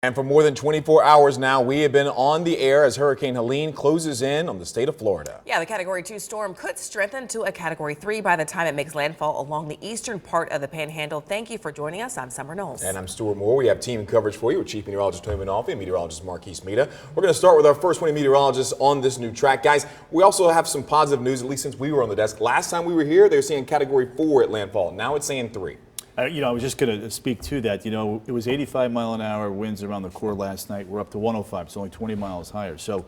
And for more than 24 hours now, we have been on the air as Hurricane Helene closes in on the state of Florida. Yeah, the Category 2 storm could strengthen to a Category 3 by the time it makes landfall along the eastern part of the Panhandle. Thank you for joining us. I'm Summer Knowles. And I'm Stuart Moore. We have team coverage for you with Chief Meteorologist Tony Manolfi and Meteorologist Marquise Mita. We're going to start with our first 20 meteorologists on this new track. Guys, we also have some positive news, at least since we were on the desk. Last time we were here, they were saying Category 4 at landfall. Now it's saying 3. I was just going to speak to that. It was 85-mile-an-hour winds around the core last night. We're up to 105. It's only 20 miles higher. So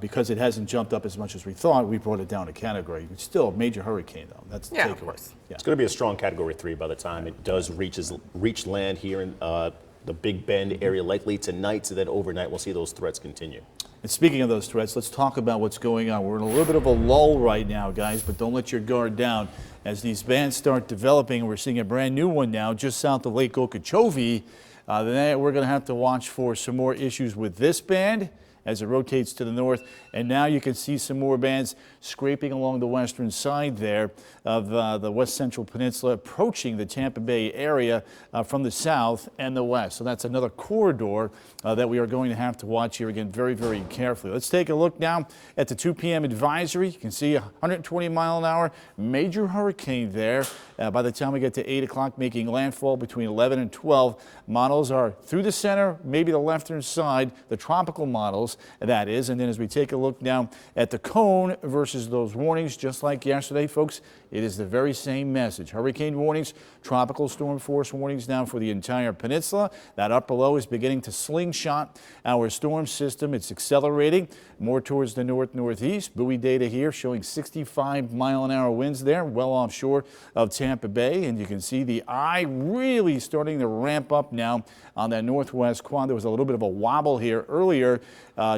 because it hasn't jumped up as much as we thought, we brought it down a category. It's still a major hurricane, though. That's the takeaway. Of course. Yeah. It's going to be a strong Category 3 by the time it does reach land here in the Big Bend area, likely tonight. So then overnight, we'll see those threats continue. And speaking of those threats, let's talk about what's going on. We're in a little bit of a lull right now, guys, but don't let your guard down. As these bands start developing, we're seeing a brand new one now just south of Lake Okeechobee. Then we're going to have to watch for some more issues with this band as it rotates to the north. And now you can see some more bands scraping along the western side there of the west central peninsula, approaching the Tampa Bay area from the south and the west. So that's another corridor that we are going to have to watch here again very, very carefully. Let's take a look now at the 2 p.m. advisory. You can see 120-mile-an-hour major hurricane there. By the time we get to 8 o'clock, making landfall between 11 and 12. Models are through the center, maybe the left-hand side, the tropical models, that is. And then as we take a look now at the cone versus those warnings, just like yesterday, folks, it is the very same message. Hurricane warnings, tropical storm force warnings now for the entire peninsula. That upper low is beginning to slingshot our storm system. It's accelerating more towards the north-northeast. Buoy data here showing 65-mile-an-hour winds there, well offshore of Tampa Bay. And you can see the eye really starting to ramp up now on that northwest quad. There was a little bit of a wobble here earlier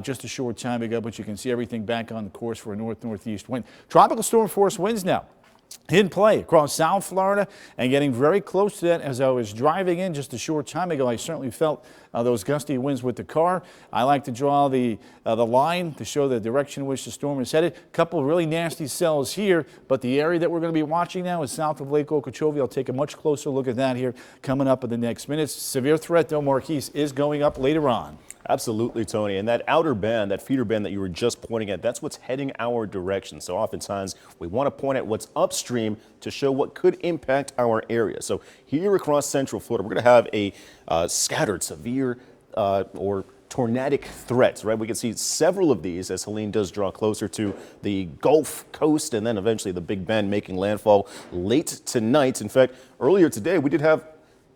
just a short time ago, but you can see everything back on the course for a north-northeast wind. Tropical storm force winds now in play across South Florida and getting very close to that. As I was driving in just a short time ago, I certainly felt those gusty winds with the car. I like to draw the line to show the direction in which the storm is headed. A couple of really nasty cells here, but the area that we're going to be watching now is south of Lake Okeechobee. I'll take a much closer look at that here coming up in the next minutes. Severe threat, though, Marquise, is going up later on. Absolutely, Tony. And that outer band, that feeder band that you were just pointing at, that's what's heading our direction. So oftentimes we want to point at what's upstream to show what could impact our area. So here across central Florida, we're going to have a scattered severe or tornadic threats, right? We can see several of these as Helene does draw closer to the Gulf Coast and then eventually the Big Bend making landfall late tonight. In fact, earlier today, we did have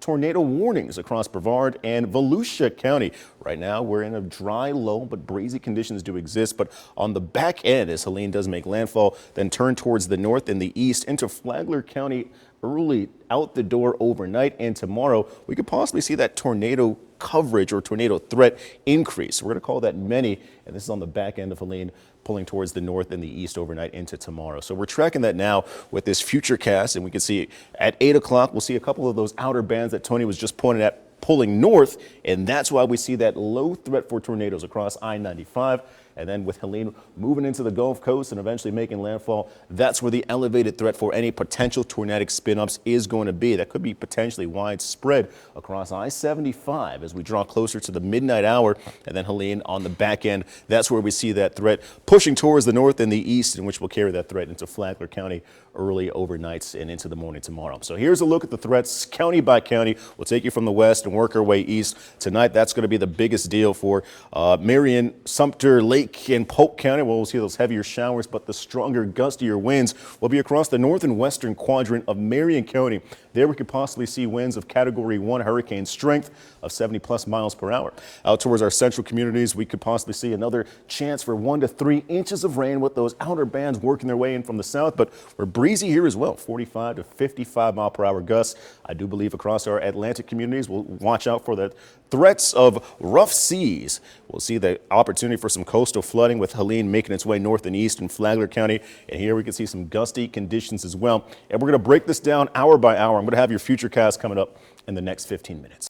tornado warnings across Brevard and Volusia County. Right now, we're in a dry low, but breezy conditions do exist. But on the back end, as Helene does make landfall, then turn towards the north and the east into Flagler County early out the door overnight. And tomorrow, we could possibly see that tornado coverage or tornado threat increase. We're going to call that many, and this is on the back end of Helene pulling towards the north and the east overnight into tomorrow. So we're tracking that now with this future cast, and we can see at 8 o'clock, we'll see a couple of those outer bands that Tony was just pointing at pulling north, and that's why we see that low threat for tornadoes across I-95. And then with Helene moving into the Gulf Coast and eventually making landfall, that's where the elevated threat for any potential tornadic spin-ups is going to be. That could be potentially widespread across I-75 as we draw closer to the midnight hour. And then Helene on the back end, that's where we see that threat pushing towards the north and the east, in which will carry that threat into Flagler County early overnights and into the morning tomorrow. So here's a look at the threats county by county. We'll take you from the west and work our way east. Tonight, that's going to be the biggest deal for Marion, Sumter, Lake, and Polk County. Well, we'll see those heavier showers, but the stronger, gustier winds will be across the north and western quadrant of Marion County. There we could possibly see winds of Category 1 hurricane strength of 70+ miles per hour. Out towards our central communities, we could possibly see another chance for 1 to 3 inches of rain with those outer bands working their way in from the south, but we're breezy here as well, 45 to 55 mile per hour gusts. I do believe across our Atlantic communities, we'll watch out for the threats of rough seas. We'll see the opportunity for some coastal flooding with Helene making its way north and east in Flagler County. And here we can see some gusty conditions as well. And we're going to break this down hour by hour. I'm going to have your future cast coming up in the next 15 minutes.